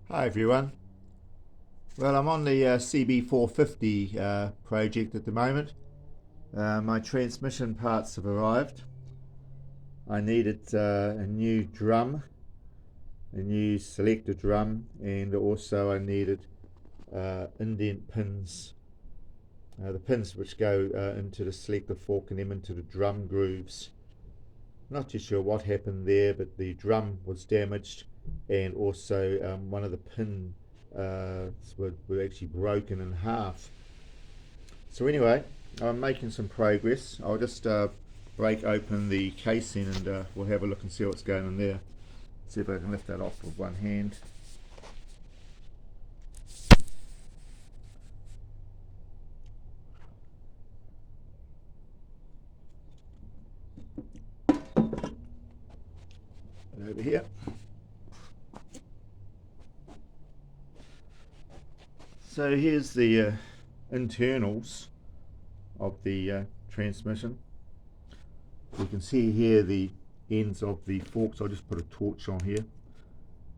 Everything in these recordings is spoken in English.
Hi everyone. Well, I'm on the CB450 project at the moment. My transmission parts have arrived. I needed a new drum, a new selector drum, and also I needed indent pins, the pins which go into the selector fork and then into the drum grooves. Not too sure what happened there, but the drum was damaged, and also one of the pins were actually broken in half. So anyway, I'm making some progress. I'll just break open the casing and we'll have a look and see what's going on there. See if I can lift that off with one hand. And over here. So here's the internals of the transmission. You can see here the ends of the forks. I'll just put a torch on here.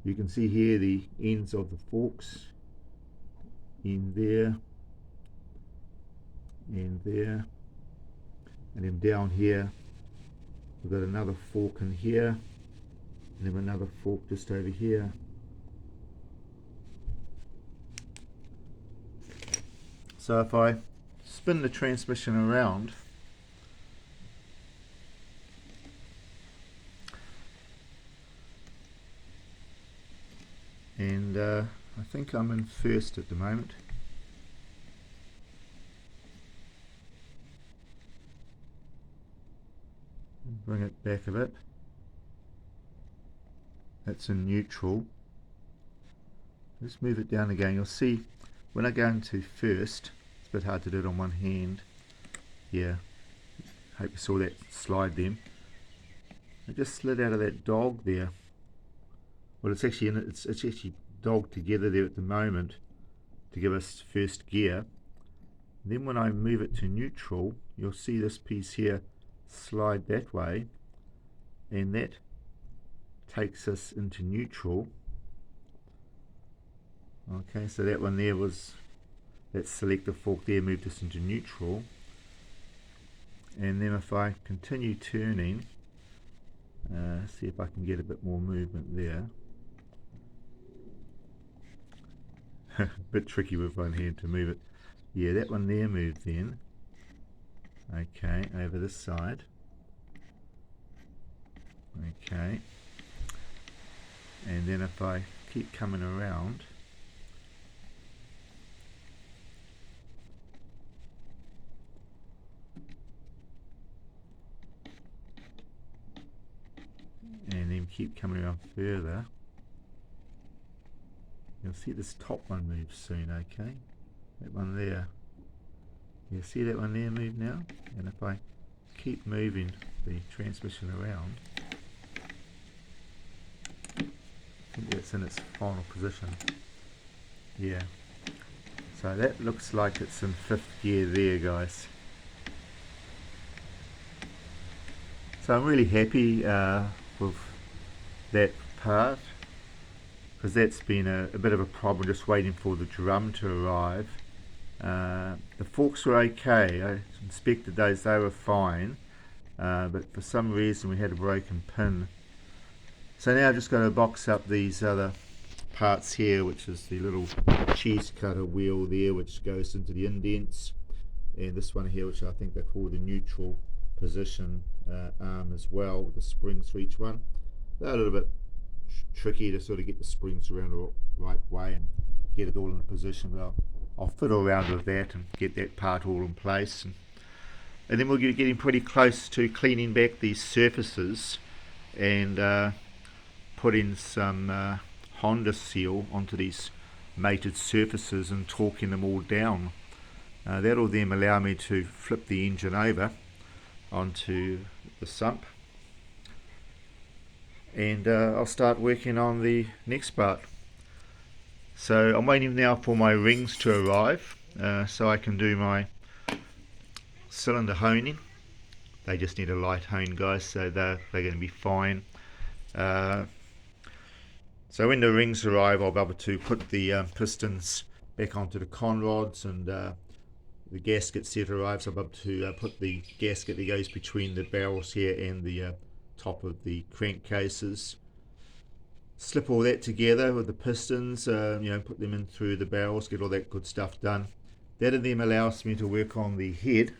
You can see here the ends of the forks in there and there, and then down here we've got another fork in here, and then another fork just over here. So if I spin the transmission around, and I think I'm in first at the moment. Bring it back a bit. That's in neutral. Let's move it down again. You'll see when I go into first, it's a bit hard to do it on one hand. Yeah, hope you saw that slide then. I just slid out of that dog there. Well, it's actually dogged together there at the moment to give us first gear. Then when I move it to neutral, you'll see this piece here slide that way, and that takes us into neutral. Okay, so that one there was, that selector fork there moved us into neutral. And then if I continue turning, see if I can get a bit more movement there. Bit tricky with one hand to move it. Yeah, that one there moved then. Okay, over this side. Okay. And then if I keep coming around, and then keep coming around further, you'll see this top one move soon. Okay, that one there, you see that one there move now, and if I keep moving the transmission around, I think it's in its final position. Yeah, so that looks like it's in fifth gear there, guys. So I'm really happy with that part, because that's been a bit of a problem, just waiting for the drum to arrive. The forks were okay. I inspected those, they were fine, but for some reason we had a broken pin. So now I've just got to box up these other parts here, which is the little cheese cutter wheel there, which goes into the indents, and this one here, which I think they call the neutral position arm as well, with the springs for each one. They're a little bit tricky to sort of get the springs around the right way and get it all in position, but I'll fiddle around with that and get that part all in place, and then we'll be getting pretty close to cleaning back these surfaces and putting some Honda seal onto these mated surfaces and torquing them all down. That'll then allow me to flip the engine over onto the sump, and I'll start working on the next part. So I'm waiting now for my rings to arrive so I can do my cylinder honing. They just need a light hone, guys, so they're going to be fine. So So when the rings arrive, I'll be able to put the pistons back onto the conrods, and the gasket set arrives. I'll be able to put the gasket that goes between the barrels here and the top of the crankcases. Slip all that together with the pistons, put them in through the barrels, get all that good stuff done. That of them allows me to work on the head,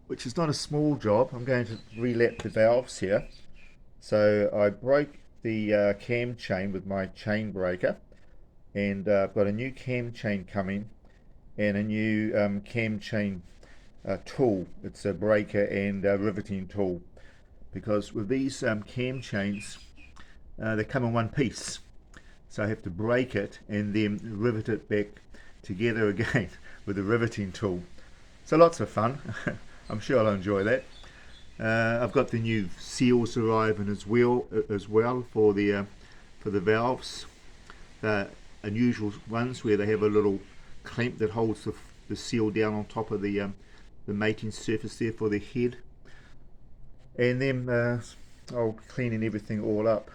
which is not a small job. I'm going to relap the valves here. So I broke the cam chain with my chain breaker, and I've got a new cam chain coming and a new cam chain tool. It's a breaker and a riveting tool, because with these cam chains they come in one piece, so I have to break it and then rivet it back together again with the riveting tool. So lots of fun. I'm sure I'll enjoy that. I've got the new seals arriving as well for the valves. Unusual ones where they have a little clamp that holds the seal down on top of the mating surface there for the head. And then I'll cleaning everything all up.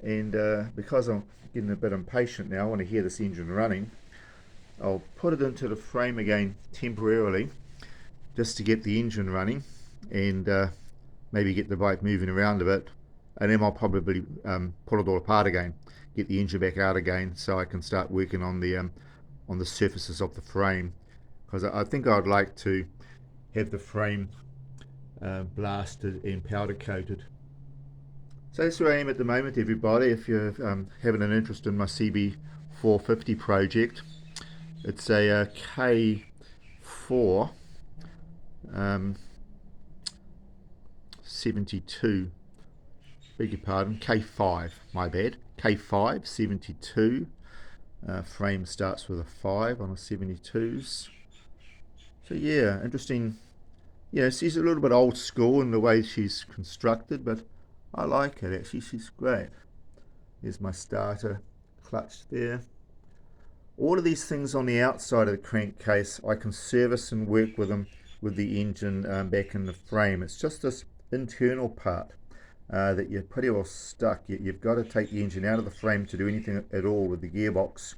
And because I'm getting a bit impatient now, I want to hear this engine running, I'll put it into the frame again temporarily, just to get the engine running and maybe get the bike moving around a bit, and then I'll probably pull it all apart again, get the engine back out again, so I can start working on the surfaces of the frame, because I think I'd like to have the frame blasted and powder coated. So that's where I am at the moment, everybody. If you're having an interest in my CB450 project, it's a K4 72, beg your pardon, K5, my bad, K5 72. Frame starts with a 5 on a 72s. So yeah, interesting. Yeah, she's a little bit old school in the way she's constructed, but I like it actually. She's great. There's my starter clutch there. All of these things on the outside of the crankcase, I can service and work with them with the engine back in the frame. It's just this internal part that you're pretty well stuck. You've got to take the engine out of the frame to do anything at all with the gearbox,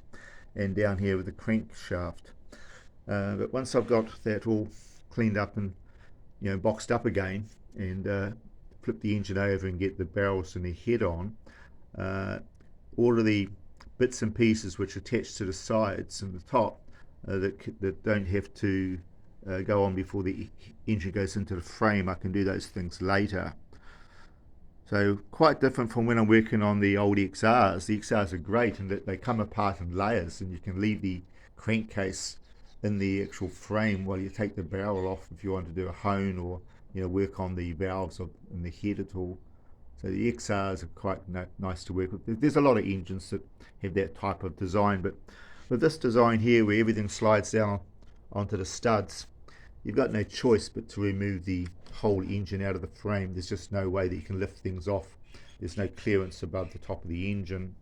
and down here with the crankshaft. But once I've got that all cleaned up and boxed up again, and flip the engine over and get the barrels and the head on, all of the bits and pieces which attach to the sides and the top that don't have to go on before the engine goes into the frame, I can do those things later. So quite different from when I'm working on the old XRs. The XRs are great in that they come apart in layers, and you can leave the crankcase in the actual frame while you take the barrel off if you want to do a hone or work on the valves in the head at all. So the XRs are quite nice to work with. There's a lot of engines that have that type of design, but with this design here where everything slides down onto the studs, you've got no choice but to remove the whole engine out of the frame. There's just no way that you can lift things off. There's no clearance above the top of the engine.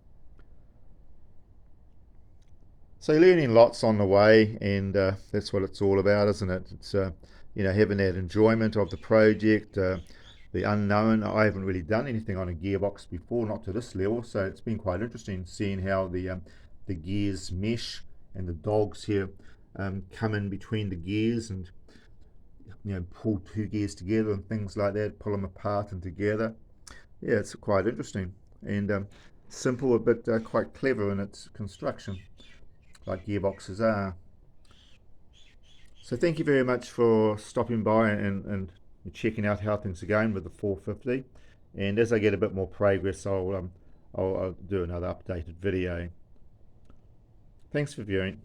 So learning lots on the way, and that's what it's all about, isn't it? It's having that enjoyment of the project, the unknown. I haven't really done anything on a gearbox before, not to this level, so it's been quite interesting seeing how the gears mesh, and the dogs here come in between the gears and pull two gears together and things like that, pull them apart and together. Yeah, it's quite interesting and simple, but quite clever in its construction, like gearboxes are. So thank you very much for stopping by and checking out how things are going with the 450. And as I get a bit more progress, I'll do another updated video. Thanks for viewing.